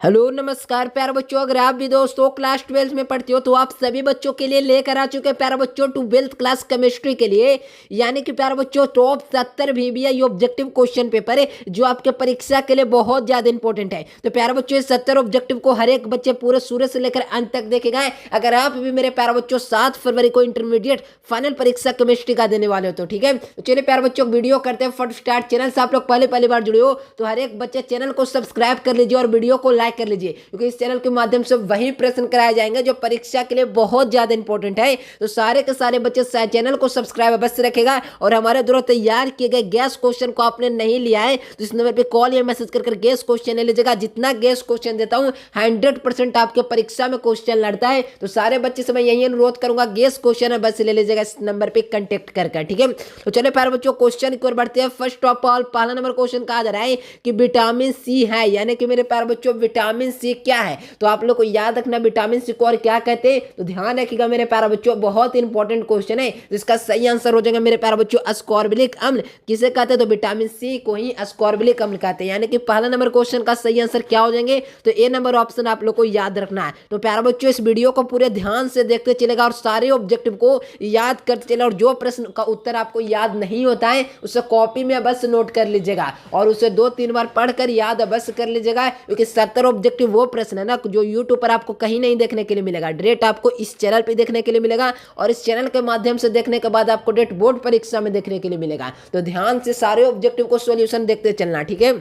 Hello नमस्कार प्यारे बच्चों, अगर आप भी दोस्तों क्लास 12 में पढ़ते हो तो आप सभी बच्चों के लिए लेकर आ चुके हैं प्यारे बच्चों 12th क्लास केमिस्ट्री के लिए, यानी कि प्यारे बच्चों top 70 VBI objective question paper है जो आपके परीक्षा के लिए बहुत ज्यादा इंपॉर्टेंट है। तो प्यारे बच्चों इस 70 ऑब्जेक्टिव को हर एक बच्चे पूरे शुरू से लेकर अंत तक देखेगा। अगर आप भी मेरे प्यारे बच्चों 7 फरवरी को इंटरमीडिएट फाइनल परीक्षा केमिस्ट्री का देने वाले हो तो ठीक है। तो चलिए प्यारे बच्चों वीडियो करते हैं फर्स्ट स्टार्ट। चैनल से आप लोग पहली बार जुड़े हो तो हर एक बच्चे चैनल को सब्सक्राइब कर लीजिए और वीडियो को लाइक कर लीजिए, क्योंकि इस चैनल के माध्यम से वही प्रश्न कराए जाएंगे जो परीक्षा के लिए बहुत ज्यादा इंपॉर्टेंट है। तो सारे के सारे बच्चे चैनल को सब्सक्राइब अवश्य रखेगा और हमारे द्वारा तैयार किए गए गैस क्वेश्चन को आपने नहीं लिया है तो इस नंबर पे कॉल या मैसेज कर गैस क्वेश्चन ले लीजिएगा। जितना गैस क्वेश्चन देता हूं 100% आपके परीक्षा में क्वेश्चन लड़ता है, तो सारे बच्चे से मैं यही अनुरोध करूंगा गैस क्वेश्चन है बस ले लीजिएगा इस नंबर पे कांटेक्ट कर ठीक है। तो चलिए प्यारे बच्चों क्वेश्चन की ओर बढ़ते हैं। फर्स्ट ऑफ ऑल पहला नंबर क्वेश्चन कहा जा रहा है कि विटामिन सी है, यानी कि मेरे प्यारे बच्चों विटामिन सी क्या है। तो आप लोग को याद रखना विटामिन सी को और क्या कहते हैं, तो ध्यान रखिएगा मेरे प्यारे बच्चों, बहुत इंपॉर्टेंट क्वेश्चन है जिसका सही आंसर हो जाएगा मेरे प्यारे बच्चों अस्कॉर्बिक अम्ल। किसे कहते हैं, तो विटामिन सी को ही अस्कॉर्बिक अम्ल कहते हैं। यानी कि पहला नंबर क्वेश्चन का सही आंसर क्या हो जाएंगे, तो ए नंबर ऑप्शन आप लोग को याद रखना है। तो प्यारे बच्चों इस वीडियो को पूरे ध्यान से देखते चलेगा और सारे ऑब्जेक्टिव को याद करते चले, और जो प्रश्न का उत्तर आपको याद नहीं होता है उसे कॉपी में बस नोट कर लीजिएगा और उसे 2-3 बार पढ़कर याद बस कर लीजिएगा, क्योंकि 70 ऑब्जेक्टिव वो प्रश्न है ना जो यूट्यूब पर आपको कहीं नहीं देखने के लिए मिलेगा, डायरेक्ट आपको इस चैनल पे देखने के लिए मिलेगा और इस चैनल के माध्यम से देखने के बाद आपको डायरेक्ट बोर्ड परीक्षा में देखने के लिए मिलेगा। तो ध्यान से सारे ऑब्जेक्टिव को सॉल्यूशन देखते चलना, ठीक है।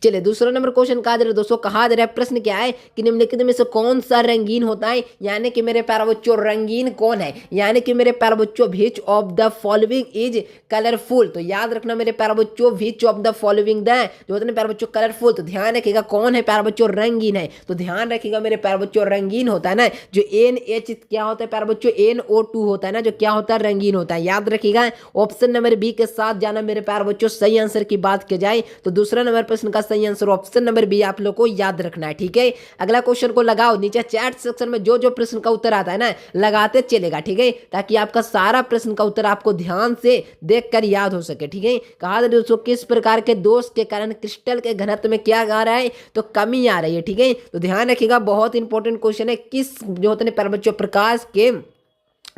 चलिए दूसरा नंबर क्वेश्चन कहा जा रहा है दोस्तों, कहा जा रहा है प्रश्न क्या है कि निम्नलिखित में से कौन सा रंगीन होता है, यानी कि मेरे प्यारे बच्चों रंगीन कौन है, यानी कि मेरे प्यारे बच्चों which of the following is colourful. तो याद रखना मेरे प्यारे बच्चों which of the following the जो होता है प्यारे बच्चों कलरफुल, तो ध्यान रखिएगा कौन है प्यारे बच्चों रंगीन है। तो ध्यान रखिएगा मेरे प्यारे बच्चों रंगीन होता है ना जो NH क्या होता है प्यारे बच्चों NO2 होता है ना जो क्या होता है रंगीन होता है। याद रखिएगा ऑप्शन नंबर बी के साथ जाना मेरे प्यारे बच्चों सही आंसर की बात की जाए तो दूसरा नंबर प्रश्न का सही आंसर ऑप्शन नंबर बी आप लोग को याद रखना है, ठीक है। अगला क्वेश्चन को लगाओ नीचे चैट सेक्शन में जो जो प्रश्न का उत्तर आता है ना लगाते चलेगा, ठीक है, ताकि आपका सारा प्रश्न का उत्तर आपको ध्यान से देखकर याद हो सके, ठीक है। कहा दोस्तों किस प्रकार के दोष के कारण क्रिस्टल के घनत्व में क्या आ रहा है, तो कमी आ रही है, ठीक है। तो ध्यान रखिएगा बहुत इंपॉर्टेंट क्वेश्चन है, किस जो होते हैं बच्चों प्रकाश के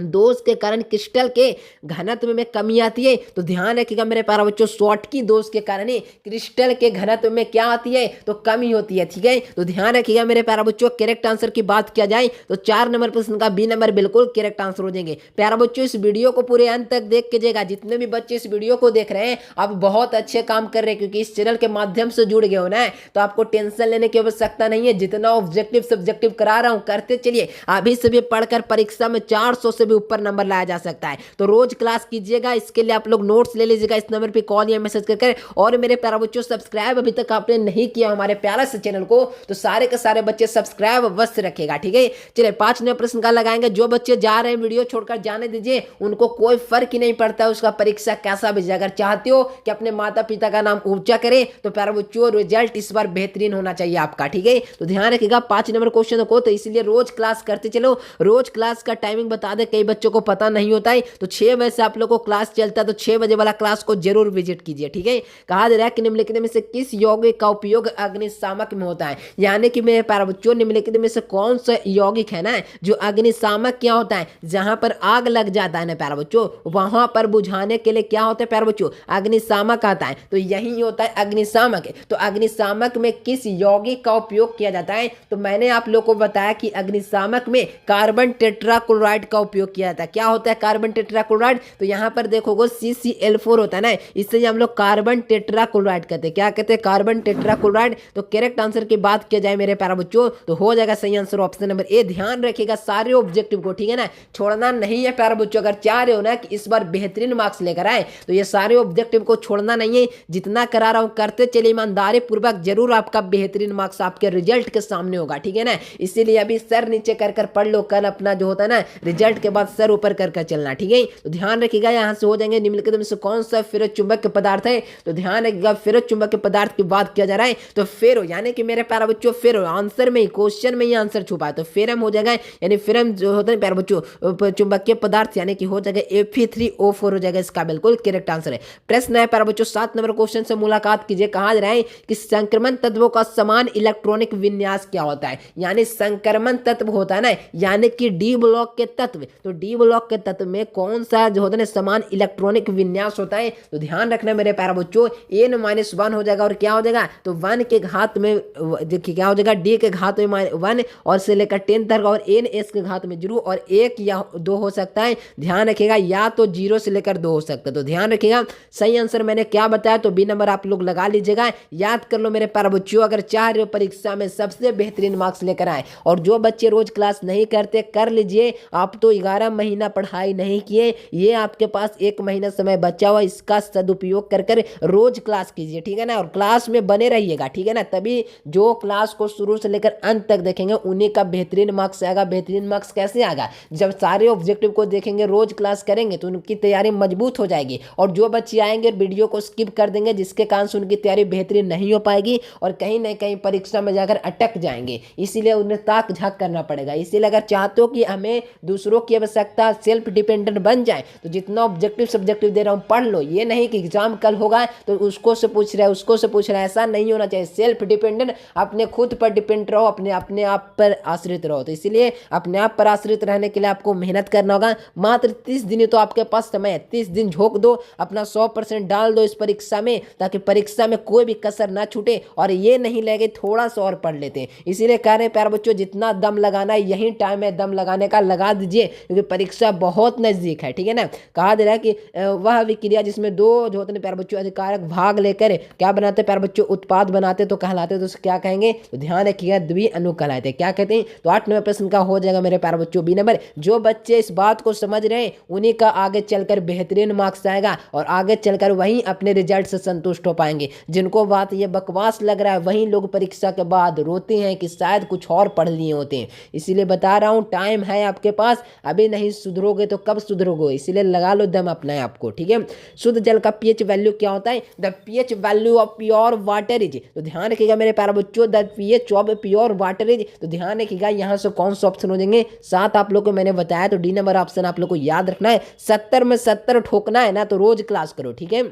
दोष के कारण क्रिस्टल के घनत्व में कमी आती है। तो ध्यान रखिएगा मेरे प्यारे बच्चों शॉटकी दोष के कारण क्रिस्टल के घनत्व में क्या आती है, तो कमी होती है, ठीक है। तो ध्यान रखिएगा मेरे प्यारे बच्चों करेक्ट आंसर की बात किया जाए तो 4 नंबर प्रश्न का बी नंबर बिल्कुल करेक्ट आंसर हो जाएंगे। प्यारे बच्चों इस वीडियो को पूरे अंत तक देख कीजिएगा, जितने भी बच्चे इस वीडियो को देख रहे हैं आप बहुत अच्छे काम कर रहे हैं, क्योंकि इस चैनल के माध्यम से जुड़ गए हो ना तो आपको टेंशन लेने की आवश्यकता नहीं है। जितना ऑब्जेक्टिव सब्जेक्टिव करा रहा हूं करते चलिए, अभी से भी पढ़कर परीक्षा में 400 से भी ऊपर नंबर लाया जा सकता है। तो रोज क्लास कीजिएगा, इसके लिए आप लोग नोट्स ले लीजिएगा इस नंबर पे कॉल या मैसेज करके। और मेरे प्यारे बच्चों सब्सक्राइब अभी तक आपने नहीं किया हमारे प्यारे से चैनल को तो सारे के सारे बच्चे सब्सक्राइब अवश्य रखेगा, ठीक है। चलिए 5 नंबर प्रश्न का लगाएंगे। जो बच्चे जा रहे हैं वीडियो छोड़कर जाने दीजिए, उनको कोई फर्क ही नहीं पड़ता उसका परीक्षा कैसा भी जाए। अगर चाहते हो कि अपने माता पिता का नाम ऊंचा करे तो प्यारे बच्चों रिजल्ट इस बार बेहतरीन होना चाहिए आपका, ठीक है। तो ध्यान रखिएगा 5 नंबर क्वेश्चन को, तो इसलिए रोज क्लास करते चलो। रोज क्लास का टाइमिंग बता दे, कई बच्चों को पता नहीं होता है, तो 6 बजे से आप लोगों को क्लास चलता है तो 6 बजे वाला क्लास को जरूर विजिट कीजिए, ठीक है। कहा जा रहा है कि निम्नलिखित में से किस यौगिक का उपयोग अग्निशामक में होता है, यानी कि मेरे प्यारे बच्चों निम्नलिखित में से कौन सा यौगिक है ना जो अग्निशामक क्या होता है, जहां पर आग लग जाता है ना प्यारे बच्चों वहां पर बुझाने के लिए क्या होता है प्यारे बच्चों अग्निशामक आता है, तो यही होता है अग्निशामक। तो अग्निशामक में किस यौगिक का उपयोग किया जाता है, तो मैंने आप लोग को बताया कि अग्निशामक में कार्बन टेट्राक्लोराइड का उपयोग किया जाता है। क्या होता है कार्बन टेट्राक्लोराइड, तो यहाँ पर देखोगे CCl4 होता है ना, इससे हम लोग कार्बन टेट्राक्लोराइड कहते हैं। क्या कहते हैं कार्बन टेट्राक्लोराइड। तो करेक्ट आंसर की बात किया जाए मेरे प्यारे बच्चों तो हो जाएगा सही आंसर ऑप्शन नंबर ए। ध्यान रखिएगा सारे ऑब्जेक्टिव को, ठीक है ना, छोड़ना नहीं है प्यारे बच्चों। अगर चाह रहे हो ना कि इस बार बेहतरीन मार्क्स लेकर आए तो ये सारे ऑब्जेक्टिव को छोड़ना नहीं है, जितना करा रहा हूं करते चलिए ईमानदारी पूर्वक, जरूर आपका बेहतरीन मार्क्स आपके रिजल्ट के सामने होगा, ठीक है ना। इसीलिए अभी सर नीचे कर पढ़ लो, कल अपना जो होता है ना रिजल्ट के उसके बाद सर ऊपर कर चलना, ठीक है। तो ध्यान रखिएगा, यहाँ से हो जाएंगे निम्नलिखित में से कौन सा फेरो चुंबक के पदार्थ है। तो ध्यान रखिएगा, फेरो चुंबक के पदार्थ की बात किया जा रहा है तो फेरो यानी कि मेरे प्यारे बच्चों फेरो आंसर में ही, क्वेश्चन में ही आंसर छुपा है। तो फेरम हो जाएगा, यानी फेरम जो होता है प्यारे बच्चों चुंबकीय पदार्थ, यानी कि हो जाएगा Fe3O4 हो जाएगा, इसका बिल्कुल करेक्ट आंसर है। प्रश्न है प्यारे बच्चों 7 नंबर क्वेश्चन से मुलाकात कीजिए। कहा जा रहा है कि संक्रमण तत्वों का समान इलेक्ट्रॉनिक विन्यास क्या होता है। यानी संक्रमण तत्व होता है ना, यानी कि डी ब्लॉक के तत्व, तो डी ब्लॉक के तत्व में कौन सा जो होता है समान इलेक्ट्रॉनिक विन्यास होता है। तो ध्यान रखना मेरे प्यारे बच्चों, n-1 हो जाएगा और क्या हो जाएगा, तो 1 के घात में देखिए क्या हो जाएगा, d के घात में 1 और से लेकर 10 तक, और ns के घात में 0 और 1 या 2 हो सकता है। ध्यान रखिएगा, या तो 0 से लेकर 2 हो सकता है। तो ध्यान रखिएगा, सही आंसर मैंने क्या बताया, तो बी नंबर आप लोग लगा लीजिएगा। याद कर लो मेरे प्यारे बच्चों, अगर चाह रहे हो परीक्षा में सबसे बेहतरीन मार्क्स लेकर आए, और जो बच्चे रोज क्लास नहीं करते कर लीजिए। आप तो 11 महीना पढ़ाई नहीं किए, ये आपके पास 1 महीना समय बचा हुआ, इसका सदुपयोग कर कर रोज क्लास कीजिए, ठीक है ना। और क्लास में बने रहिएगा, ठीक है ना, तभी जो क्लास को शुरू से लेकर अंत तक देखेंगे उन्हीं का बेहतरीन मार्क्स आएगा। बेहतरीन मार्क्स कैसे आएगा, जब सारे ऑब्जेक्टिव को देखेंगे, रोज क्लास करेंगे तो उनकी तैयारी मजबूत हो जाएगी। और जो बच्चे आएंगे वीडियो को स्किप कर देंगे, जिसके कारण से उनकी तैयारी बेहतरीन नहीं हो पाएगी और कहीं ना कहीं परीक्षा में जाकर अटक जाएंगे। इसीलिए उन्हें ताक झाक करना पड़ेगा। इसीलिए अगर चाहते हो कि हमें दूसरों की आवश्यकता, सेल्फ डिपेंडेंट बन जाए, तो जितना ऑब्जेक्टिव सब्जेक्टिव दे रहा हूँ पढ़ लो। ये नहीं कि एग्जाम कल होगा तो उसको से पूछ रहा है, उसको से पूछ रहा है, ऐसा नहीं होना चाहिए। सेल्फ डिपेंडेंट, अपने खुद पर डिपेंड रहो, अपने आप पर आश्रित रहो। तो इसीलिए अपने आप पर आश्रित रहने के लिए आपको मेहनत करना होगा। मात्र 30 दिन तो आपके पास समय है, 30 दिन झोंक दो, अपना 100% डाल दो इस परीक्षा में, ताकि परीक्षा में कोई भी कसर ना छूटे। और ये नहीं लगे थोड़ा सा और पढ़ लेते हैं। इसीलिए कह रहे हैं प्यारे बच्चों, जितना दम लगाना है यही टाइम है दम लगाने का, लगा दीजिए, क्योंकि परीक्षा बहुत नजदीक है, ठीक है ना। कहा जा रहा है कि वह विक्रिया जिसमें 2 जो होते हैं प्यारे बच्चों अधिकारक भाग लेकर क्या बनाते हैं प्यारे बच्चों, उत्पाद बनाते तो कहलाते, तो क्या कहेंगे, तो ध्यान रखिएगा द्विअणु कहलाते, क्या कहते हैं। तो 8 नंबर प्रश्न का हो जाएगा मेरे प्यारे बच्चों बी नंबर। जो बच्चे इस बात को समझ रहे हैं उन्हीं का आगे चलकर बेहतरीन मार्क्स आएगा और आगे चलकर वहीं अपने रिजल्ट से संतुष्ट हो पाएंगे। जिनको बात ये बकवास लग रहा है वहीं लोग परीक्षा के बाद रोते हैं कि शायद कुछ और पढ़ लिए होते हैं। इसीलिए बता रहा हूँ, टाइम है आपके पास, अभी नहीं सुधरोगे तो कब सुधरोगे। इसीलिए लगा लो दम अपना आपको, ठीक है। शुद्ध जल का पीएच वैल्यू क्या होता है, the pH value of pure water is. तो ध्यान रखिएगा मेरे प्यारे बच्चों, the pH of pure water is. तो ध्यान रखिएगा यहाँ से कौन सा ऑप्शन हो जाएंगे, 7 आप लोग को मैंने बताया, तो डी नंबर ऑप्शन आप लोग को याद रखना है। 70 में 70 ठोकना है ना, तो रोज क्लास करो, ठीक है।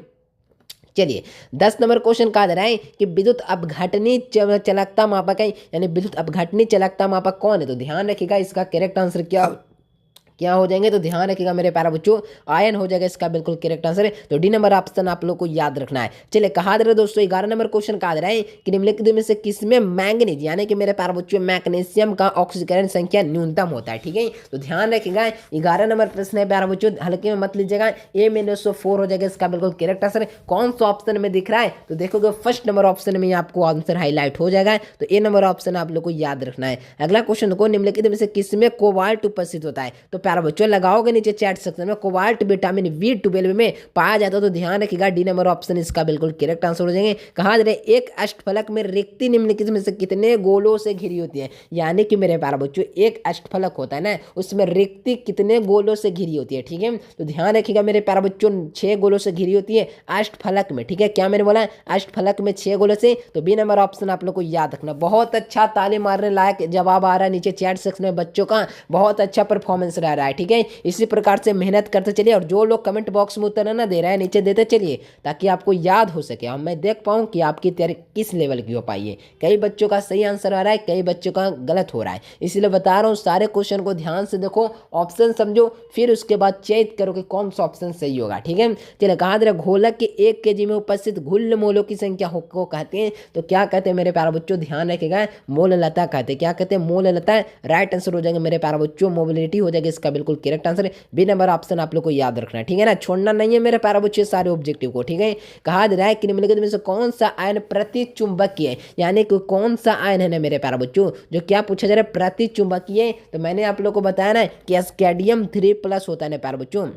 चलिए 10 नंबर क्वेश्चन कहा जा रहा है कि विद्युत अपघटनी चालकता मापक है, यानी विद्युत अपघटनी चालकता मापक कौन है। तो ध्यान रखिएगा इसका करेक्ट आंसर क्या हो जाएंगे, तो ध्यान रखिएगा मेरे प्यारे बच्चों, आयन हो जाएगा इसका बिल्कुल करेक्ट आंसर है। तो डी नंबर ऑप्शन आप लोग को याद रखना है। चलिए कहा दे रहे दोस्तों 11 नंबर क्वेश्चन कहा दे रहा है कि निम्नलिखित में से किसमें मैंगनीज, यानी कि मेरे प्यारे बच्चों मैग्नीशियम का ऑक्सीकरण संख्या न्यूनतम होता है, ठीक है। तो ध्यान रखिएगा 11 नंबर प्रश्न है प्यारे बच्चों, हल्के में मत लीजिएगा। A-4 हो जाएगा इसका बिल्कुल करेक्ट आंसर है। कौन सा ऑप्शन में दिख रहा है, तो देखोगे फर्स्ट नंबर ऑप्शन में आपको आंसर हाईलाइट हो जाएगा। तो ए नंबर ऑप्शन आप लोग को याद रखना है। अगला क्वेश्चन देखो, निम्नलिखित में से किसमें कोबाल्ट उपस्थित होता है। तो प्यारे बच्चों लगाओ नीचे चैट सेक्शन में, कोबाल्ट विटामिन B12 में पाया जाता है। तो ध्यान रखिएगा डी नंबर ऑप्शन इसका बिल्कुल करेक्ट आंसर हो जाएंगे। कहा जा रहा है एक अष्टफलक में रिक्ति निम्नलिखित में से कितने गोलों से घिरी होती है, यानी कि मेरे प्यारे बच्चों एक अष्टफलक होता है ना, उसमें रिक्ति कितने गोलों से घिरी होती है, ठीक है। तो ध्यान रखिएगा मेरे प्यारे बच्चों 6 गोलों से घिरी होती है अष्टफलक में, ठीक है। क्या मैंने बोला, अष्टफलक में 6 गोलों से। तो बी नंबर ऑप्शन आप लोग को याद रखना। बहुत अच्छा ताली मारने लायक जवाब आ रहा है नीचे चैट सेक्शन में बच्चों का, बहुत अच्छा परफॉर्मेंस रह रहा है, ठीक है। इसी प्रकार से मेहनत करते चलिए, और जो लोग कमेंट बॉक्स में उत्तर ना दे रहे हैं नीचे देते चलिए, ताकि आपको याद हो सके और मैं देख पाऊँ कि आपकी तैयारी किस लेवल की हो पाई है। कई बच्चों का सही आंसर आ रहा है, कई बच्चों का गलत हो रहा है, इसलिए बता रहा हूँ सारे क्वेश्चन को ध्यान से देखो, ऑप्शन समझो, फिर उसके बाद चेक करो कि कौन सा ऑप्शन सही होगा, ठीक है। चलिए कहा दे घोलक के 1 kg में उपस्थित घुल्ल मोलों की संख्या को कहते हैं। तो क्या कहते हैं मेरे प्यारे बच्चों, ध्यान रखेगा, मोललता कहते हैं। क्या कहते हैं, मोललता। राइट आंसर हो जाएगा मेरे प्यारे बच्चों, मोबिलिटी हो जाएगा इसका बिल्कुल correct answer. B number option आप लोग को याद रखना है, ठीक है ना, छोड़ना नहीं है मेरे प्यारे बच्चों सारे ऑब्जेक्टिव को, ठीक है। कहा जा रहा है कि निम्नलिखित में से कौन सा आयन प्रतिचुंबकीय है, यानी कि कौन सा आयन है ना मेरे प्यारे बच्चों, जो क्या पूछा जा रहा है प्रतिचुंबकीय। तो मैंने आप लोग को बताया ना कि स्कैंडियम 3+ होता है ना प्यारे बच्चों,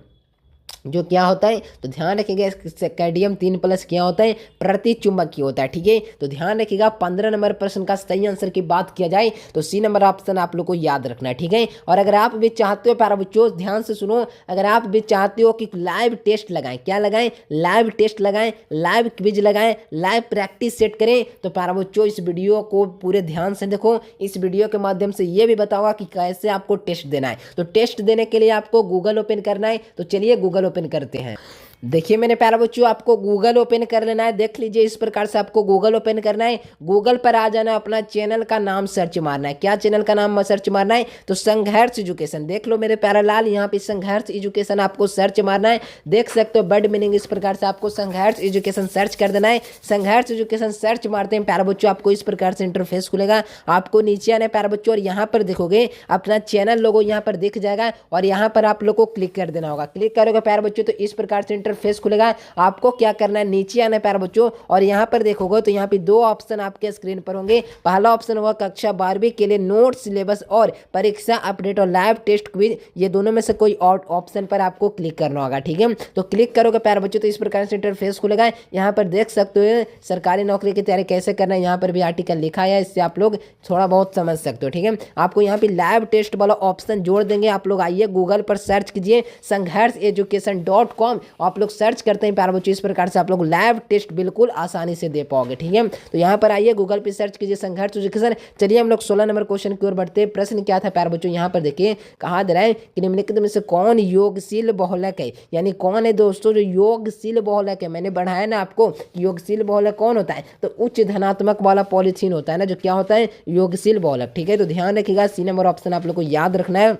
जो क्या होता है, तो ध्यान रखिएगा कैडियम 3+ क्या होता है, प्रति चुंबकीय होता है। ठीक है, तो ध्यान रखिएगा 15 नंबर प्रश्न का सही आंसर की बात किया जाए तो सी नंबर ऑप्शन आप लोग को याद रखना है। ठीक है, और अगर आप भी चाहते हो प्यारे बच्चों, ध्यान से सुनो, अगर आप भी चाहते हो कि लाइव टेस्ट लगाएं, क्या लगाएं, लाइव टेस्ट लगाएं, लाइव क्विज लगाएं, लाइव प्रैक्टिस सेट करें, तो प्यारे बच्चों इस वीडियो को पूरे ध्यान से देखो। इस वीडियो के माध्यम से ये भी बताऊंगा कि कैसे आपको टेस्ट देना है। तो टेस्ट देने के लिए आपको गूगल ओपन करना है, तो चलिए गूगल ओपन करते हैं। देखिए मेरे प्यारे बच्चों, आपको गूगल ओपन कर लेना है। देख लीजिए इस प्रकार से आपको गूगल ओपन करना है। गूगल पर आ जाना है, अपना चैनल का नाम सर्च मारना है। क्या चैनल का नाम सर्च मारना है, तो संघर्ष एजुकेशन। देख लो मेरे प्यारे लाल, यहाँ पे संघर्ष एजुकेशन आपको सर्च मारना है। देख सकते हो बर्ड मीनिंग, इस प्रकार से आपको संघर्ष एजुकेशन सर्च कर देना है। संघर्ष एजुकेशन सर्च मारते हैं प्यारे बच्चों, आपको इस प्रकार से इंटरफेस खुलेगा। आपको नीचे आना है प्यारे बच्चों, और यहाँ पर देखोगे अपना चैनल लोगो यहाँ पर दिख जाएगा, और यहाँ पर आप लोग को क्लिक कर देना होगा। क्लिक करोगे प्यारे बच्चों तो इस प्रकार से इंटरफेस खुलेगा। आपको क्या करना है, नीचे आना है प्यारे बच्चों, और यहाँ पर देखोगे तो यहाँ पे 2 ऑप्शन आपके स्क्रीन पर होंगे। पहला ऑप्शन होगा कक्षा 12वीं के लिए नोट, सिलेबस और परीक्षा अपडेट और लाइव टेस्ट क्विज। ये दोनों में से कोई और ऑप्शन पर आपको क्लिक करना होगा। ठीक है, तो क्लिक करोगे प्यारे बच्चों तो इस प्रकार से इंटरफेस खुलेगा। यहाँ पर देख सकते हो सरकारी नौकरी की तैयारी कैसे करना है, यहाँ पर भी आर्टिकल लिखा है, इससे आप लोग थोड़ा बहुत समझ सकते हो। ठीक है, आपको यहाँ पे लाइव टेस्ट वाला ऑप्शन जोड़ देंगे। आप लोग आइए गूगल पर सर्च कीजिए संघर्षeducation.com, आप लोग सर्च करते हैं प्यारे बच्चों, इस प्रकार से आप लोग लाइव टेस्ट बिल्कुल आसानी से दे पाओगे। ठीक है, तो यहाँ पर आइए गूगल पे सर्च कीजिए संघर्ष एजुकेशन। चलिए हम लोग 16 नंबर क्वेश्चन की ओर बढ़ते हैं। प्रश्न क्या था प्यारे बच्चों, यहाँ पर देखिए कहा दे रहा है कि निम्नलिखित में से कौन योगशील बहुलक है, यानी कौन है दोस्तों जो योगशील बहुलक है। मैंने बढ़ाया ना आपको, योगशील बहुलक कौन होता है, तो उच्च धनात्मक वाला पॉलीथीन होता है ना, जो क्या होता है, योगशील बहुलक। ठीक है, तो ध्यान रखिएगा सी नंबर ऑप्शन आप लोग को याद रखना है।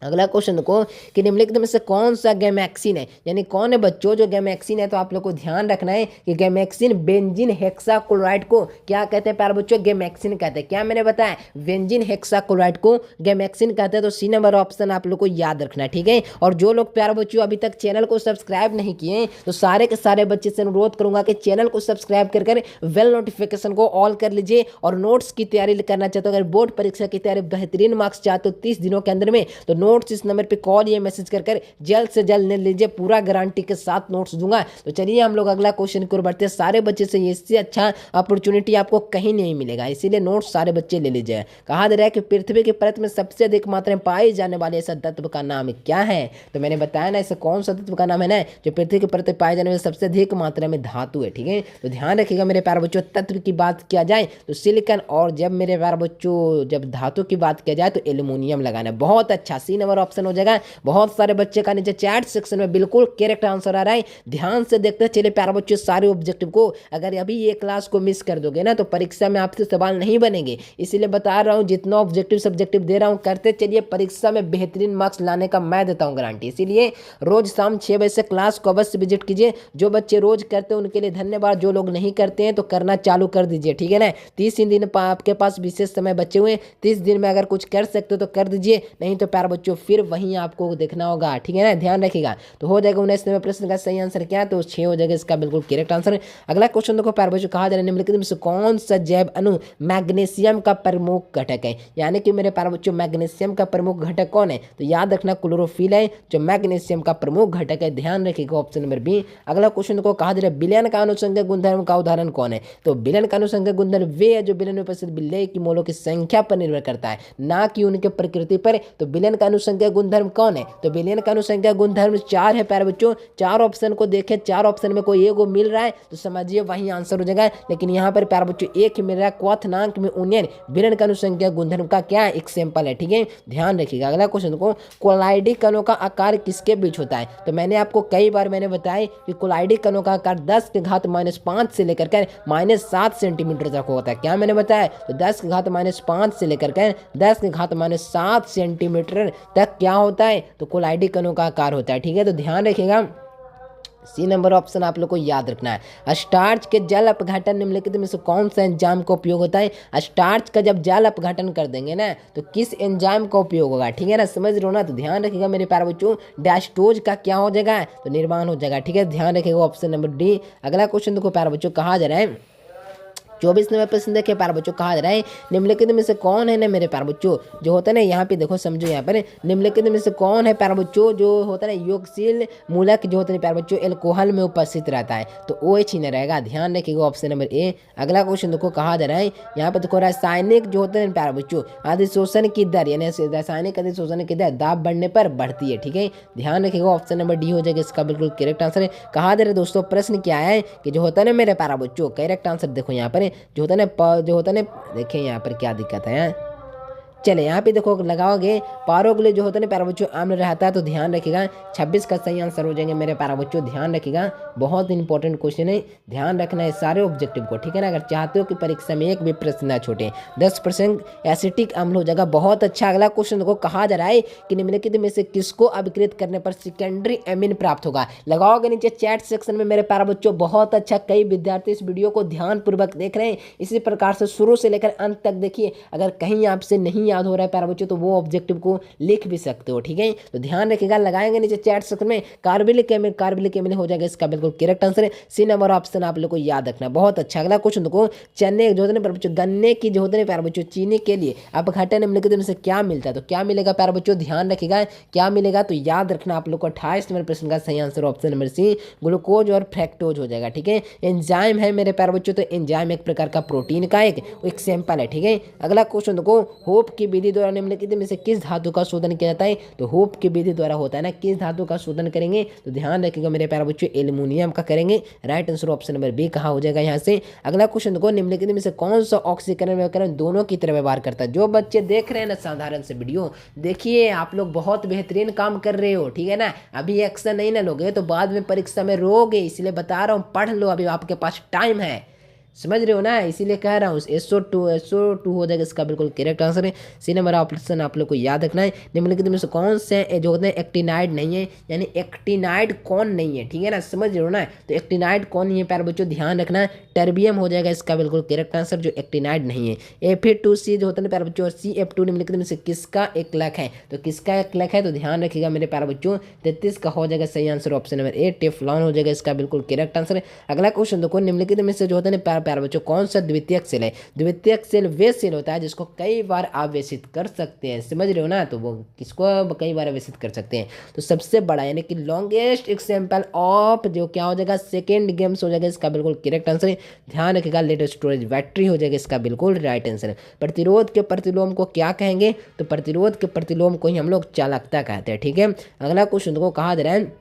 अगला क्वेश्चन देखो कि निम्नलिखित में से कौन सा गैमेक्सिन है, यानी कौन है बच्चों जो गैमेक्सिन है, तो आप लोग को ध्यान रखना है कि गैमेक्सिन बेंजीन हेक्साक्लोराइड को क्या कहते हैं प्यारे बच्चों, गैमेक्सिन कहते हैं। क्या मैंने बताया, बेंजीन हेक्साक्लोराइड को गैमेक्सिन कहते हैं। तो सी नंबर ऑप्शन आप लोग को याद रखना है। ठीक है, और जो लोग प्यारे बच्चों अभी तक चैनल को सब्सक्राइब नहीं किए, तो सारे के सारे बच्चे से अनुरोध करूंगा कि चैनल को सब्सक्राइब कर वेल नोटिफिकेशन को ऑल कर लीजिए। और नोट्स की तैयारी करना चाहते हो, अगर बोर्ड परीक्षा की तैयारी बेहतरीन मार्क्स चाहते हो 30 दिनों के अंदर में, तो नोट्स इस नंबर पे कॉल या मैसेज कर जल्द से जल्द ले लीजिए, पूरा गारंटी के साथ नोट्स दूंगा। तो चलिए हम लोग अगला क्वेश्चन की ओर बढ़ते हैं। सारे बच्चे से इससे अच्छा अपॉर्चुनिटी आपको कहीं नहीं मिलेगा, इसीलिए नोट्स सारे बच्चे ले लीजिए। कहा दे रहा है कि पृथ्वी की परत में सबसे अधिक मात्रा में पाए जाने वाले ऐसा तत्व का नाम क्या है, तो मैंने बताया ना ऐसा कौन सा तत्व का नाम है ना, जो पृथ्वी की परत में पाए जाने वाले सबसे अधिक मात्रा में धातु है। ठीक है, तो ध्यान रखिएगा मेरे प्यारे बच्चों, तत्व की बात किया जाए तो सिलिकॉन, और जब मेरे प्यारे बच्चों जब धातु की बात किया जाए तो एल्यूमिनियम लगाना। बहुत अच्छा, सी नंबर ऑप्शन हो जाएगा। बहुत सारे बच्चे का नीचे चैट सेक्शन में बिल्कुल करेक्ट आंसर आ रहा है। ध्यान से देखते चलिए प्यारे बच्चों सारे ऑब्जेक्टिव को, अगर अभी ये क्लास को मिस कर दोगे ना तो परीक्षा में आपसे सवाल नहीं बनेंगे, इसीलिए बता रहा हूँ जितना ऑब्जेक्टिव सब्जेक्टिव दे रहा हूँ करते चलिए, परीक्षा में बेहतरीन मार्क्स लाने का मैं देता हूँ गारंटी। इसीलिए रोज शाम 6 बजे से क्लास को अवश्य विजिट कीजिए। जो बच्चे रोज करते हैं उनके लिए धन्यवाद, जो लोग नहीं करते हैं तो करना चालू कर दीजिए। ठीक है ना, 30 दिन आपके पास विशेष समय बचे हुए, 30 दिन में अगर कुछ कर सकते हो तो कर दीजिए, नहीं तो प्यारे बच्चों फिर वहीं आपको देखना होगा। ठीक है ना, ध्यान रखिएगा। तो हो जाएगा 19 नंबर प्रश्न का सही आंसर क्या, तो 6 हो जाएगा इसका बिल्कुल करेक्ट आंसर। अगला क्वेश्चन देखो प्यारे बच्चों, कहा जा रहा है निम्नलिखित में से कौन सा जैव अणु मैग्नीशियम का प्रमुख घटक है, यानी कि मेरे प्यारे बच्चों मैग्नीशियम का प्रमुख घटक कौन है, तो याद रखना क्लोरोफिल है जो मैग्नीशियम का प्रमुख घटक है। ध्यान रखिएगा ऑप्शन नंबर बी। अगला क्वेश्चन को कहा जा रहा है विलयन का अनुसंज्ञक गुणधर्म का उदाहरण कौन है, तो विलयन का अनुसंज्ञक गुणधर्म वे है जो विलयन में उपस्थित विलेय की मोलों की संख्या पर निर्भर करता है, ना कि उनके प्रकृति पर। तो विलयन का अनुसंज्ञक गुणधर्म कौन है, तो विलयन का अनुसंज्ञक गुणधर्म 4 है प्यारे बच्चों। 4 ऑप्शन को देखें, 4 ऑप्शन में कोई एक को मिल रहा है तो समझिए वही आंसर हो जाएगा, लेकिन यहाँ पर प्यारे बच्चों एक ही मिल रहा है। क्वथनांक में उन्नयन विलयन का अनुसंज्ञक गुणधर्म का क्या एग्जाम्पल है। ठीक है, ध्यान रखिएगा। अगला क्वेश्चन को कोलाइडी कणों का आकार किसके बीच होता है, तो मैंने आपको कई बार मैंने बताया कि कोलाइडी कणों का आकार 10⁻⁻5 से लेकर कर -7 सेंटीमीटर तक होता है। क्या मैंने बताया, तो 10⁻⁻5 से लेकर कर 10⁻7 सेंटीमीटर तक क्या होता है, तो कोलाइडी कणों का आकार होता है। ठीक है, तो ध्यान रखिएगा सी नंबर ऑप्शन आप लोग को याद रखना है। स्टार्च के जल अपघटन निम्नलिखित में से कौन सा एंजाइम का उपयोग होता है, स्टार्च का जब जल अपघटन कर देंगे ना तो किस एंजाइम का उपयोग होगा। ठीक है ना, समझ रहे हो ना, तो ध्यान रखिएगा मेरे प्यारे बच्चों डायस्टोज का क्या हो जाएगा, तो निर्माण हो जाएगा। ठीक है, ध्यान रखिएगा ऑप्शन नंबर डी। अगला क्वेश्चन देखो प्यारे बच्चों, कहा जा रहा है 24 नंबर प्रश्न देखिए प्यारे बच्चों, कहा जा रहा है निम्नलिखित में से कौन है ना मेरे प्यारे बच्चों, जो होता है ना यहाँ पे देखो समझो, यहाँ पर निम्नलिखित में से कौन है प्यारे बच्चों जो होता है ना योगशील मूलक जो होता है प्यारे बच्चों एल्कोहल में उपस्थित रहता है, तो ओ एच ही रहेगा, ध्यान रखिएगा ऑप्शन नंबर ए। अगला क्वेश्चन देखो, कहा जा रहा है यहाँ पर देखो रासायनिक जो होते हैं प्यारे बच्चों अधिशोषण की दर, यानी रासायनिक अधिशोषण की दर दाब बढ़ने पर बढ़ती है, ठीक है, ध्यान रखिएगा ऑप्शन नंबर डी हो जाएगा इसका बिल्कुल करेक्ट आंसर है। कहा जा रहा है दोस्तों, प्रश्न क्या है कि जो होता है ना मेरे प्यारा बच्चों, करेक्ट आंसर देखो यहाँ पर जो होता है ना देखिए यहाँ पर क्या दिक्कत है, चले यहाँ पे देखो लगाओगे पारों के लिए जो होता है ना प्यारे बच्चों आम्ल रहता है, तो ध्यान रखिएगा 26 का सही आंसर हो जाएंगे मेरे प्यारे बच्चों, ध्यान रखिएगा, बहुत इंपॉर्टेंट क्वेश्चन है, ध्यान रखना है सारे ऑब्जेक्टिव को, ठीक है ना। अगर चाहते हो कि परीक्षा में एक भी प्रश्न ना छूटे, 10% एसिटिक अम्ल हो जाएगा, बहुत अच्छा। अगला क्वेश्चन देखो, कहा जा रहा है कि निम्नलिखित में से किसको अपकृत करने पर सेकेंडरी एमीन प्राप्त होगा, लगाओगे नीचे चैट सेक्शन में मेरे प्यारे बच्चों, बहुत अच्छा। कई विद्यार्थी इस वीडियो को ध्यानपूर्वक देख रहे हैं, इसी प्रकार से शुरू से लेकर अंत तक देखिए, अगर कहीं आपसे नहीं याद हो रहा है प्यारे बच्चों तो वो ऑब्जेक्टिव को लिख भी सकते हो, ठीक है, तो ध्यान रखिएगा, लगाएंगे नीचे चैट सेक्शन में कार्बोलिक एमिन हो जाएगा इसका बिल्कुल करेक्ट आंसर है, सी नंबर ऑप्शन आप लोग को याद रखना, बहुत अच्छा। अगला क्वेश्चन देखो, चने जो होते हैं प्यारे बच्चों, गन्ने की जो होते हैं प्यारे बच्चों चीनी के लिए अपघटन निम्नलिखित में से क्या मिलता है, तो क्या मिलेगा प्यारे बच्चों, ध्यान रखिएगा क्या मिलेगा, तो याद रखना आप लोग को 28 नंबर प्रश्न का सही answer option number C glucose और फ्रैक्टोज हो जाएगा, ठीक है। एंजाइम है मेरे प्यारे बच्चों, तो एंजाइम एक प्रकार का प्रोटीन का एक सैंपल है, ठीक है। अगला क्वेश्चन देखो, होप की विधि द्वारा निम्नलिखित में से किस धातु का शोधन किया जाता है, तो होप की विधि द्वारा होता है ना, किस धातु का शोधन करेंगे, तो ध्यान रखिएगा मेरे प्यारे बच्चों एल्युमिनियम का करेंगे, right answer option number B कहा हो जाएगा यहाँ से। अगला क्वेश्चन देखो, निम्नलिखित में से कौन सा ऑक्सीकरण व्यवकरण दोनों की तरह व्यवहार करता है, जो बच्चे देख रहे हैं ना साधारण से वीडियो देखिए, आप लोग बहुत बेहतरीन काम कर रहे हो, ठीक है ना, अभी एक्शन नहीं ना लोगे तो बाद में परीक्षा में रोगे, इसलिए बता रहा हूँ पढ़ लो, अभी आपके पास टाइम है, समझ रहे हो ना, इसीलिए कह रहा हूँ। SO2 हो जाएगा इसका बिल्कुल करेक्ट आंसर है, सी नंबर ऑप्शन आप लोग को याद रखना है। निम्नलिखित में से कौन से जो होते हैं एक्टिनाइड नहीं है, यानी एक्टिनाइड कौन नहीं है, ठीक है ना, समझ रहे हो ना, तो एक्टिनाइड कौन नहीं है प्यारे बच्चों, ध्यान रखना, टर्बियम हो जाएगा इसका बिल्कुल करेक्ट आंसर, जो एक्टिनाइड नहीं है। Fe2C जो होता है प्यारे बच्चों और CF2 निम्नलिखित में से किसका एक लक है, तो किसका एक लक है, तो ध्यान रखिएगा मेरे प्यारे बच्चों 33 का हो जाएगा सही answer option number A, Teflon हो जाएगा इसका बिल्कुल करेक्ट आंसर। अगला क्वेश्चन देखो, निम्नलिखित में से जो होता है प्यारे बच्चों कौन सा द्वितीयक सेल है, द्वितीयक सेल वे सेल होता है जिसको कई बार आवेशित कर सकते हैं, समझ रहे हो ना, तो वो किसको कई बार आवेशित कर सकते हैं, तो सबसे बड़ा यानी कि लॉन्गेस्ट एग्जाम्पल ऑफ जो क्या हो जाएगा सेकेंड गेम्स हो जाएगा इसका बिल्कुल करेक्ट आंसर। ध्यान रखिएगा लेटेस्ट स्टोरेज बैटरी हो जाएगा इसका बिल्कुल राइट आंसर। प्रतिरोध के प्रतिलोम को क्या कहेंगे, तो प्रतिरोध के प्रतिलोम को ही हम लोग चालकता कहते हैं, ठीक है। अगला क्वेश्चन को कहा जा रहा है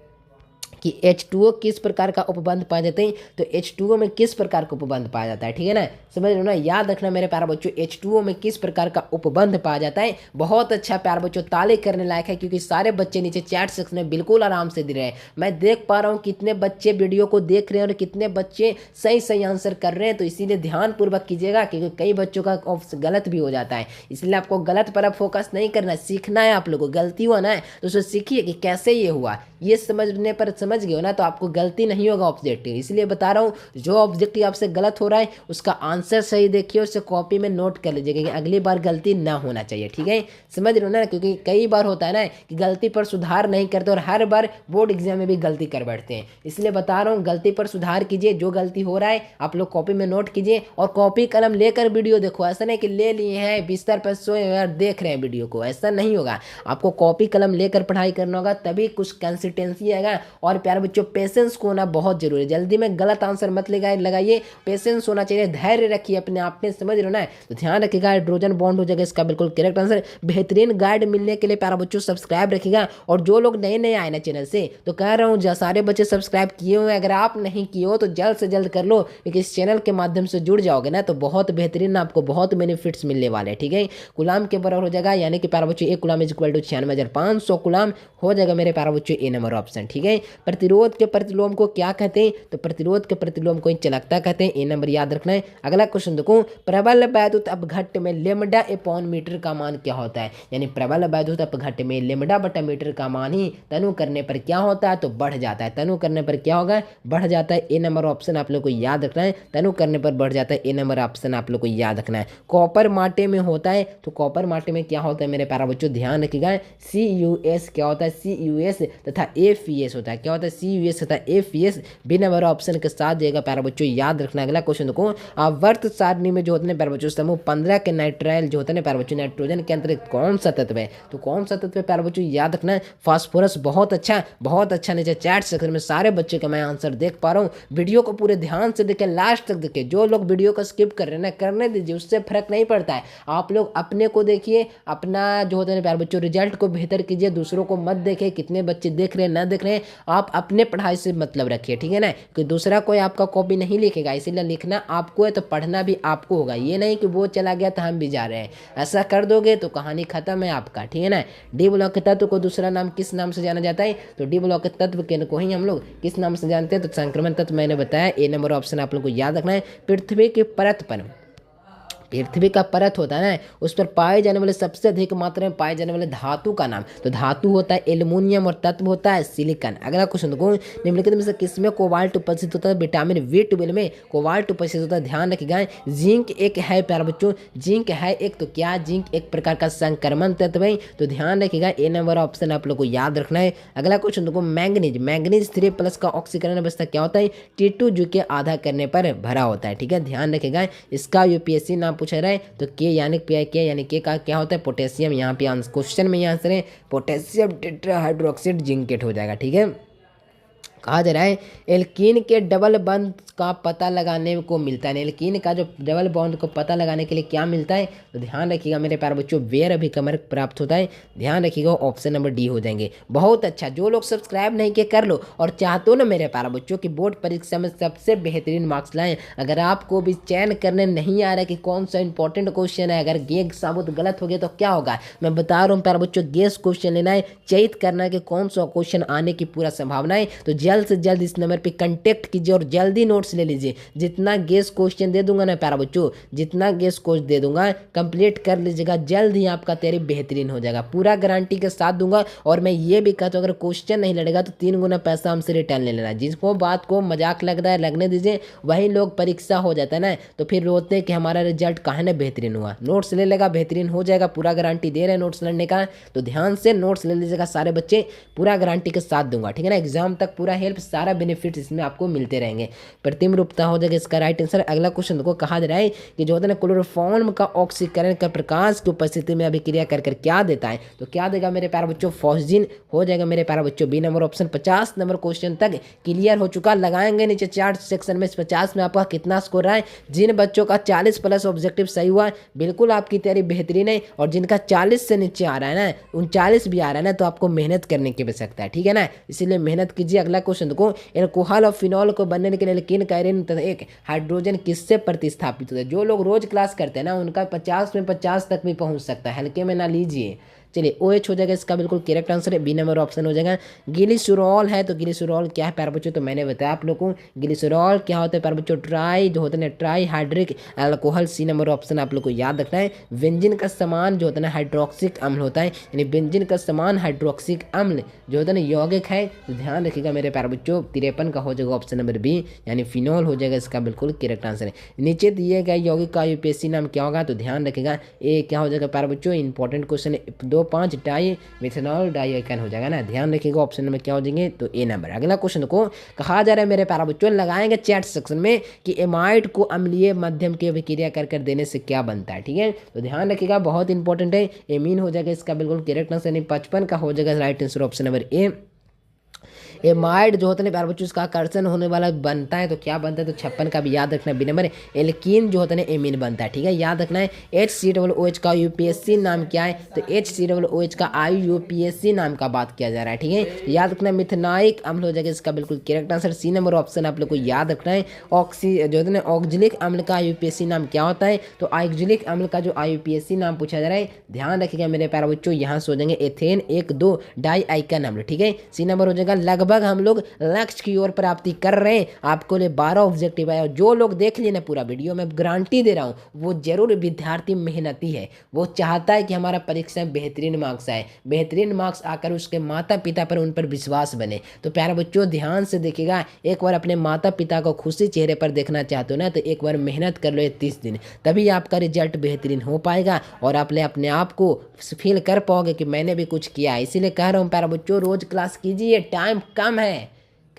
कि H2O किस प्रकार का उपबंध पाए जाते हैं, तो H2O में किस प्रकार का उपबंध पाया जाता है, ठीक है ना, समझ लो ना, याद रखना मेरे प्यारे बच्चों H2O में किस प्रकार का उपबंध पाया जाता है, बहुत अच्छा प्यारे बच्चों, ताली करने लायक है, क्योंकि सारे बच्चे नीचे चैट सेक्शन में बिल्कुल आराम से दे रहे हैं, मैं देख पा रहा हूँ कितने बच्चे वीडियो को देख रहे हैं और कितने बच्चे सही सही आंसर कर रहे हैं, तो इसीलिए ध्यानपूर्वक कीजिएगा, क्योंकि कई बच्चों का गलत भी हो जाता है, इसलिए आपको गलत पर फोकस नहीं करना है, सीखना है, आप लोगों को गलती हुआ ना है तो उसे सीखिए कि कैसे ये हुआ, ये समझने पर समझ गए हो ना, तो आपको गलती नहीं होगा ऑब्जेक्टिव, इसलिए बता रहा हूँ जो ऑब्जेक्टिव आपसे गलत हो रहा है उसका आंसर सही देखिए, उसे कॉपी में नोट कर लीजिएगा कि अगली बार गलती ना होना चाहिए, ठीक है, समझ रहे हो ना, क्योंकि कई बार होता है ना कि गलती पर सुधार नहीं करते और हर बार बोर्ड एग्जाम में भी गलती कर बैठते हैं, इसलिए बता रहा हूँ गलती पर सुधार कीजिए, जो गलती हो रहा है आप लोग कॉपी में नोट कीजिए और कॉपी कलम लेकर वीडियो देखो, ऐसा नहीं कि ले लिए हैं बिस्तर पर सोए और देख रहे हैं वीडियो को, ऐसा नहीं होगा, आपको कॉपी कलम लेकर पढ़ाई करना होगा, तभी कुछ कंसिस्टेंसी आएगा। और प्यारे बच्चों पेशेंस को होना बहुत जरूरी है, जल्दी में गलत आंसर मत लगाइए, पेशेंस होना चाहिए, धैर्य रखिए अपने आप में, समझ रहे हो ना, तो ध्यान रखिएगा हाइड्रोजन बॉन्ड हो जाएगा इसका बिल्कुल करेक्ट आंसर। बेहतरीन गाइड मिलने के लिए प्यारे बच्चों सब्सक्राइब रखिएगा, और जो लोग नए नए आए ना चैनल से तो कह रहा हूँ सारे बच्चे सब्सक्राइब किए हुए, अगर आप नहीं किए हो तो जल्द से जल्द कर लो, क्योंकि इस चैनल के माध्यम से जुड़ जाओगे ना तो बहुत बेहतरीन आपको बहुत बेनिफिट्स मिलने वाले हैं, ठीक है। गुलाम के बराबर हो जाएगा, यानी कि प्यारे बच्चों एक गुलाम इज इक्वल टू 96,500 गुलाम हो जाएगा मेरे प्यारे बच्चों ए नंबर ऑप्शन, ठीक है। प्रतिरोध के प्रतिलोम को क्या कहते हैं, तो प्रतिरोध के प्रतिलोम को चालकता कहते हैं, ए नंबर याद रखना है। अगला क्वेश्चन देखो, प्रबल वैद्युत अपघट्ट में लेमडा अपॉन मीटर का मान क्या होता है, यानी प्रबल वैद्युत अपघट्ट में लेमडा बटा मीटर का मान ही तनु करने पर क्या होता है, तो बढ़ जाता है, तनु करने पर क्या होगा, बढ़ जाता है, ए नंबर ऑप्शन आप लोग को याद रखना है, तनु करने पर बढ़ जाता है, ए नंबर ऑप्शन आप लोग को याद रखना है। कॉपर माटे में होता है, तो कॉपर माटे में क्या होता है मेरे प्यारे बच्चों ध्यान रखिएगा, CUS क्या होता है, CUS तथा FES होता है, क्या होता है होता है CUS होता है FES बिना बड़ा ऑप्शन के साथ जाएगा प्यारे बच्चों, याद रखना। अगला क्वेश्चन देखो, वर्त सारणी में जो होते हैं प्यारे बच्चों समूह 15 के नाइट्राइल जो होते हैं प्यारे बच्चों नाइट्रोजन के अंतर्गत कौन सा तत्व है? तो कौन सा तत्व है प्यारे बच्चों, याद रखना है फास्फोरस। बहुत अच्छा नीचे चैट सेक्शन में सारे बच्चों का मैं आंसर देख पा रहा हूँ। वीडियो को पूरे ध्यान से देखें, लास्ट तक देखें। जो लोग वीडियो को स्किप कर रहे हैं ना, करने दीजिए, उससे फर्क नहीं पड़ता है। आप लोग अपने को देखिए, अपना जो होता है प्यारे बच्चों रिजल्ट को बेहतर कीजिए, दूसरों को मत देखें कितने बच्चे देख रहे हैं ना देख रहे हैं। आप अपने पढ़ाई से मतलब रखिए, ठीक है ना, कि दूसरा कोई आपका कॉपी नहीं लिखेगा। इसीलिए लिखना आपको है तो पढ़ना भी आपको होगा। ये नहीं कि वो चला गया तो हम भी जा रहे हैं, ऐसा कर दोगे तो कहानी खत्म है आपका, ठीक है ना। डी ब्लॉक के तत्व को दूसरा नाम किस नाम से जाना जाता है? तो डी ब्लॉक के तत्व के को ही हम लोग किस नाम से जानते हैं? तो संक्रमण तत्व मैंने बताया। ए नंबर ऑप्शन आप लोग को याद रखना है। पृथ्वी की परत पर, पृथ्वी का परत होता है ना, उस पर पाए जाने वाले सबसे अधिक मात्रा में पाए जाने वाले धातु का नाम? तो धातु होता है एल्युमिनियम और तत्व होता है सिलिकॉन। अगला क्वेश्चन देखो, निम्नलिखित में से किसमें कोबाल्ट उपस्थित होता है? विटामिन B12 में कोबाल्ट उपस्थित होता है, ध्यान रखिएगा। जिंक एक है प्यारे बच्चों, जिंक है एक, तो क्या जिंक एक प्रकार का संक्रमण तत्व है? तो ध्यान रखिएगा, ए नंबर ऑप्शन आप लोग को याद रखना है। अगला क्वेश्चन देखो, मैंगनीज 3+ का ऑक्सीकरण अवस्था क्या होता है? T2 के आधा करने पर भरा होता है, ठीक है, ध्यान रखिएगा। इसका UPSC नाम पूछा रहा है, तो के यानी के यानी के का क्या होता है? पोटेशियम। यहाँ पे आंसर क्वेश्चन में यहाँ आंसर है पोटेशियम टेट्राहाइड्रोक्साइड जिंकेट हो जाएगा, ठीक है। कहा जा रहा है एल्कीन के डबल बॉन्ड का पता लगाने को मिलता है। एल्कीन का जो डबल बॉन्ड को पता लगाने के लिए क्या मिलता है? तो ध्यान रखिएगा मेरे प्यारे बच्चों, वेर अभी कमर प्राप्त होता है। ध्यान रखिएगा, ऑप्शन नंबर डी हो जाएंगे। बहुत अच्छा, जो लोग सब्सक्राइब नहीं किए कर लो, और चाहते हो ना मेरे प्यारे बच्चों की बोर्ड परीक्षा में सबसे बेहतरीन मार्क्स लाएं। अगर आपको भी चयन करने नहीं आ रहा है कि कौन सा इंपॉर्टेंट क्वेश्चन है, अगर गेस साबुत गलत हो गया तो क्या होगा? मैं बता रहा हूँ प्यारे बच्चों, गेस क्वेश्चन लेना है, चयनित करना है कि कौन सा क्वेश्चन आने की पूरा संभावना है। तो जल्द से जल्द इस नंबर पे कांटेक्ट कीजिए और जल्दी नोट्स ले लीजिए। जितना गेस क्वेश्चन दे दूंगा ना प्यारा बच्चों, जितना गेस क्वेश्चन दे दूंगा कंप्लीट कर लीजिएगा, जल्द ही आपका तैयारी बेहतरीन हो जाएगा, पूरा गारंटी के साथ दूंगा। और मैं ये भी कहता हूँ अगर क्वेश्चन नहीं लड़ेगा तो 3 गुना पैसा हमसे रिटर्न ले लेना। जिसको बात को मजाक लग रहा है लगने दीजिए, वही लोग परीक्षा हो जाता है ना तो फिर रोते हैं कि हमारा रिजल्ट कहाँ ना बेहतरीन हुआ। नोट्स ले लेगा बेहतरीन हो जाएगा, पूरा गारंटी दे रहे हैं नोट्स लड़ने का। तो ध्यान से नोट्स ले लीजिएगा सारे बच्चे, पूरा गारंटी के साथ दूंगा, ठीक है ना। एग्जाम तक पूरा हेल्प, सारा बेनिफिट इसमें आपको मिलते रहेंगे। प्रतिम रूपता हो जाएगा इसका राइट आंसर। अगला क्वेश्चन देखो, कहा जा रहा है कि जो होता है ना क्लोरोफॉर्म का ऑक्सीकरण का प्रकाश की उपस्थिति में अभिक्रिया कर क्या देता है? तो क्या देगा मेरे प्यारे बच्चों? फॉस्जिन हो जाएगा मेरे प्यारे बच्चों। B number option. 50 number question तक क्लियर हो चुका, लगाएंगे नीचे चार्ट सेक्शन में। 50 में आपका कितना स्कोर रहा है? जिन बच्चों का 40+ ऑब्जेक्टिव सही हुआ बिल्कुल आपकी तैयारी बेहतरीन है, और जिनका 40 से नीचे आ रहा है ना, 39 भी आ रहा है ना, तो आपको मेहनत करने की आवश्यकता है, ठीक है ना, इसीलिए मेहनत कीजिए। अगला क्वेश्चन देखो, एल्कोहल और फिनॉल को बनने के लिए एल्कीन का आयरन तथा एक हाइड्रोजन किससे प्रतिस्थापित होता है? जो लोग रोज क्लास करते हैं ना, उनका 50 में 50 तक भी पहुंच सकता है, हल्के में ना लीजिए। चलिए OH हो जाएगा इसका बिल्कुल करेक्ट आंसर है। बी नंबर ऑप्शन हो जाएगा। ग्लिसरॉल है, तो ग्लिसरॉल क्या है प्यारे बच्चों? तो मैंने बताया आप लोगों को ग्लिसरॉल क्या होता है प्यारे बच्चों? ट्राई जो होता है ना trihydric alcohol. C number option आप लोग को याद रखना है। बेंजीन का समान जो होता है ना हाइड्रोक्सिक अम्ल होता है, यानी बेंजीन का समान हाइड्रोक्सिक अम्ल जो होता है ना यौगिक है। तो ध्यान रखिएगा मेरे प्यारे बच्चों, 53 का हो जाएगा ऑप्शन नंबर बी, यानी फिनॉल हो जाएगा इसका बिल्कुल करेक्ट आंसर है। नीचे दिए गए यौगिक का UPSC नाम क्या होगा? तो ध्यान रखिएगा, ए क्या हो जाएगा प्यारे बच्चों? इंपॉर्टेंट क्वेश्चन है। 2,5 डाई मिथेनॉल डाइएथाइन हो जाएगा ना, ध्यान रखिएगा ऑप्शन नंबर क्या हो जाएंगे? तो ए नंबर। अगला क्वेश्चन को कहा जा रहा है मेरे प्यारे बच्चों, लगाएंगे चैट सेक्शन में कि एमाइड को अम्लीय मध्यम की अभिक्रिया कर देने से क्या बनता है, ठीक है। तो ध्यान रखिएगा, बहुत इंपॉर्टेंट है। एमीन हो जाएगा इसका बिल्कुल करेक्ट आंसर, यानी 55 का हो जाएगा right answer option number A. Amide जो होता है प्यारे बच्चों इसका आकर्षण होने वाला बनता है, तो क्या बनता है? तो 56 का भी याद रखना है। B number. एल्कीन जो होता है एमीन बनता है, ठीक है, याद रखना है। HCOOH का UPSC नाम क्या है? तो HCOOH का IUPAC नाम का बात किया जा रहा है, ठीक है, याद रखना है। मिथेनॉइक अम्ल हो जाएगा इसका बिल्कुल correct answer. C number option आप लोग को याद रखना है। ऑक्सी जो होता है ऑक्जेलिक अम्ल का IUPAC नाम क्या होता है? तो ऑक्जेलिक अम्ल का जो IUPAC नाम पूछा जा रहा है, ध्यान रखिएगा मेरे प्यारे बच्चों, यहाँ से हो जाएंगे एथेन 1,2 डाई आइकन अम्ल, ठीक है। सी नंबर हो जाएगा। लगभग हम लोग लक्ष्य की ओर प्राप्ति कर रहे हैं। आपको लिए 12 ऑब्जेक्टिव है, और जो लोग देख लिए ना पूरा वीडियो, मैं गारंटी दे रहा हूँ वो जरूर विद्यार्थी मेहनती है, वो चाहता है कि हमारा परीक्षा में बेहतरीन मार्क्स आए, बेहतरीन मार्क्स आकर उसके माता पिता पर उन पर विश्वास बने। तो प्यारे बच्चों ध्यान से देखिएगा, एक बार अपने माता पिता को खुशी चेहरे पर देखना चाहते हो ना, तो एक बार मेहनत कर लो 30 दिन, तभी आपका रिजल्ट बेहतरीन हो पाएगा, और आप अपने आप को फील कर पाओगे कि मैंने भी कुछ किया है। इसीलिए कह रहा हूँ प्यारे बच्चों, रोज क्लास कीजिए, टाइम कम है,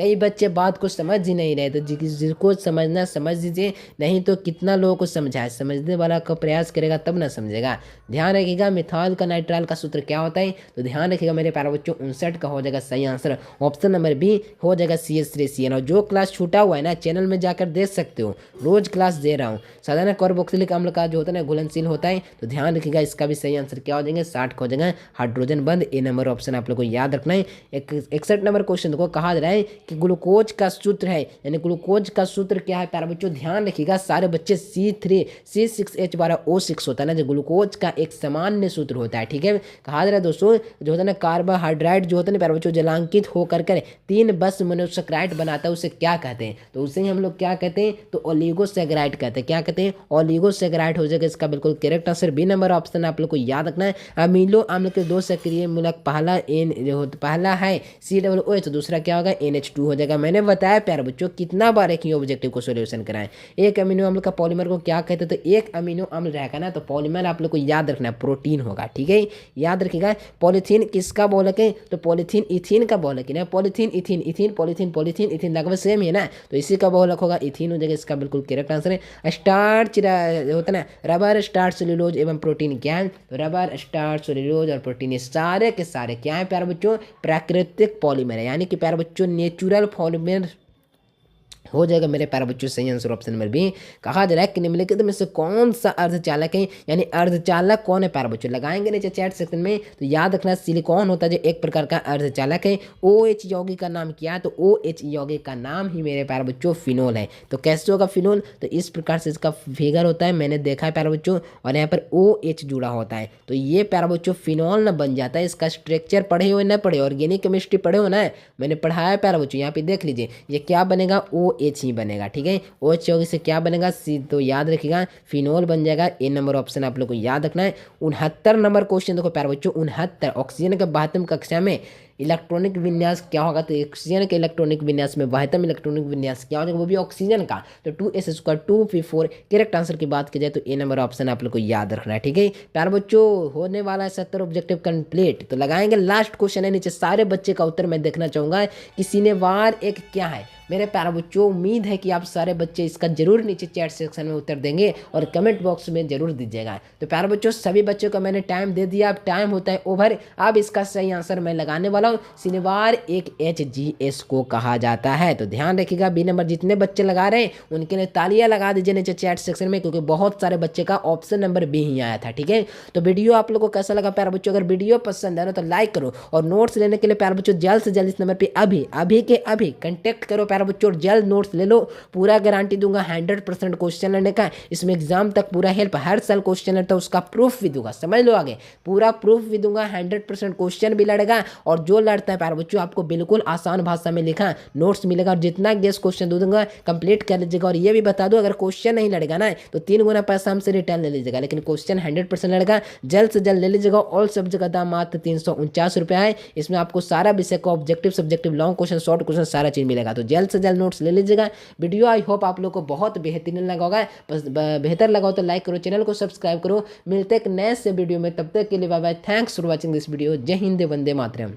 कई बच्चे बात को समझ ही नहीं रहे, तो जिसको समझना समझ लीजिए, नहीं तो कितना लोगों को समझाए, समझने वाला का प्रयास करेगा तब ना समझेगा। ध्यान रखिएगा मिथाइल का नाइट्राइल का सूत्र क्या होता है, तो ध्यान रखिएगा मेरे प्यारे बच्चों 59 का हो जाएगा सही आंसर, ऑप्शन नंबर बी हो जाएगा CH3CN। और जो क्लास छूटा हुआ है ना चैनल में जाकर देख सकते हो, रोज क्लास दे रहा हूँ। साधारण कार्बोक्सिलिक अम्ल का जो होता है ना घुलनशील होता है, तो ध्यान रखिएगा इसका भी सही आंसर क्या हो जाएंगे 60 का हो जाएगा हाइड्रोजन बंद, ए नंबर ऑप्शन आप लोग को याद रखना है। 61 नंबर क्वेश्चन को कहा जा रहा है कि ग्लूकोज का सूत्र है, यानी ग्लूकोज का सूत्र क्या है प्यारे बच्चों, ध्यान रखिएगा सारे बच्चे C3C6H12O6 होता है ना, जो ग्लूकोज का एक सामान्य सूत्र होता है। ठीक है, कहा जा रहा है दोस्तों जो होता है ना कार्बोहाइड्रेट जो होता है ना प्यारे बच्चों जलांकित होकर 3 बस मोनोसैकेराइड बनाता है, उसे क्या कहते हैं, तो उसे हम लोग क्या कहते हैं, तो ओलिगोसैकेराइड कहते हैं। क्या कहते हैं, ओलिगोसैकेराइड हो जाएगा इसका बिल्कुल correct answer, B number option आप लोग को याद रखना है। अमीनो अम्ल के दो सक्रिय मूलक, पहला है COOH, दूसरा क्या होगा NH2 हो जाएगा। मैंने बताया प्यारे बच्चों कितना बार एक ही ऑब्जेक्टिव को सोल्यूशन कराएं। एक अमीनो अम्ल का पॉलीमर को क्या कहते हैं, तो एक अमीनो अम्ल रहेगा ना तो पॉलीमर आप लोग को याद रखना है प्रोटीन होगा। ठीक है, याद रखिएगा। पॉलीथीन किसका बोलक है, तो पॉलीथीन इथीन का बोलक है ना, polythene ethene, ethene polythene, polythene ethene लगभग सेम है ना, तो इसी का बोलक होगा इथीन हो जाएगा, इसका बिल्कुल करेक्ट आंसर है। स्टार्च होता है ना, रबर स्टार्च सेल्यूलोज एवं प्रोटीन क्या है, तो रबर स्टार्च सेल्यूलोज और प्रोटीन ये सारे के सारे क्या है प्यारे बच्चों, प्राकृतिक पॉलीमर है, यानी कि प्यारे बच्चों नेचुरल पॉलीमर हो जाएगा मेरे प्यारे बच्चों सही आंसर ऑप्शन नंबर बी। कहा जा रहा है कि निम्नलिखित में से कौन सा अर्धचालक है, यानी अर्धचालक कौन है प्यारे बच्चों, लगाएंगे नीचे चैट सेक्शन में, तो याद रखना सिलिकॉन होता है जो एक प्रकार का अर्धचालक है। OH यौगिक का नाम क्या है, तो OH यौगिक का नाम ही मेरे प्यारे बच्चों फिनोल है। तो कैसे होगा फिनोल, तो इस प्रकार से इसका फिगर होता है, मैंने देखा है प्यारे बच्चों, और यहाँ पर OH जुड़ा होता है, तो ये प्यारे बच्चों फिनोल ना बन जाता है। इसका स्ट्रक्चर पढ़े हुए ना पढ़े, ऑर्गेनिक केमिस्ट्री पढ़े हो ना, मैंने पढ़ाया प्यारे बच्चों, यहाँ पे देख लीजिए ये क्या बनेगा OH ही बनेगा। ठीक है, OH यौगिक से क्या बनेगा तो याद रखिएगा फिनोल बन जाएगा, ए नंबर ऑप्शन आप लोग को याद रखना है। 69 नंबर क्वेश्चन देखो प्यारे बच्चों, 69 ऑक्सीजन के 72 कक्षा में इलेक्ट्रॉनिक विन्यास क्या होगा, तो ऑक्सीजन के इलेक्ट्रॉनिक विन्यास में 72 इलेक्ट्रॉनिक विन्यास क्या हो जाएगा, वो भी ऑक्सीजन का, तो 2s² 2p4 करेक्ट आंसर की बात की जाए तो ए नंबर ऑप्शन आप लोग को याद रखना है। ठीक है प्यारे बच्चों, होने वाला है 70 ऑब्जेक्टिव कंप्लीट, तो लगाएंगे लास्ट क्वेश्चन है नीचे सारे बच्चे का उत्तर मैं देखना चाहूंगा कि सिनेवार एक क्या है। मेरे प्यारे बच्चों उम्मीद है कि आप सारे बच्चे इसका जरूर नीचे चैट सेक्शन में उत्तर देंगे और कमेंट बॉक्स में जरूर दीजिएगा। तो प्यारे बच्चों सभी बच्चों का मैंने टाइम दे दिया, अब टाइम होता है ओवर। अब इसका सही आंसर मैं लगाने वाला हूँ, सिनेवार एक HGS को कहा जाता है। तो ध्यान रखिएगा, बी नंबर जितने बच्चे लगा रहे हैं उनके लिए तालियां लगा दीजिए नीचे चैट सेक्शन में, क्योंकि बहुत सारे बच्चे का ऑप्शन नंबर बी ही आया था। ठीक है, तो वीडियो आप लोग को कैसा लगा प्यारे बच्चों, अगर वीडियो पसंद है ना तो लाइक करो, और नोट्स लेने के लिए प्यारे बच्चों जल्द से जल्द इस नंबर पर अभी के अभी कंटेक्ट करो प्यारे बच्चों, जल्द नोट्स ले लो। पूरा गारंटी दूंगा 100% क्वेश्चन लेने का, इसमें एग्जाम तक पूरा हेल्प, हर साल क्वेश्चन लेता है उसका प्रूफ भी दूंगा, समझ लो आगे, पूरा प्रूफ भी दूंगा, 100% क्वेश्चन भी लड़ेगा, और जो लड़ता है प्यारे बच्चों आपको बिल्कुल आसान भाषा में लिखा नोट्स मिलेगा, और जितना गेस क्वेश्चन दूंगा कंप्लीट कर लीजिएगा। और ये भी बता दो अगर क्वेश्चन नहीं लड़ेगा ना तो 3 गुना पैसा हमसे रिटर्न ले लीजिएगा, लेकिन क्वेश्चन 100% लड़ेगा जल्द से जल्द ले लीजिएगा। ऑल सब्जेक्ट का दाम मात्र 349 रुपया है, इसमें आपको सारा विषय का objective subjective long question short question सारा चीज मिलेगा, तो जल्द से जल्द नोट्स ले लीजिएगा। वीडियो आई होप आप लोग को बहुत बेहतरीन लगा होगा, बस बेहतर लगा हो तो लाइक करो, चैनल को सब्सक्राइब करो। मिलते एक नए से वीडियो में, तब तक के लिए bye bye, thanks for watching this video. जय हिंद, वंदे मातरम।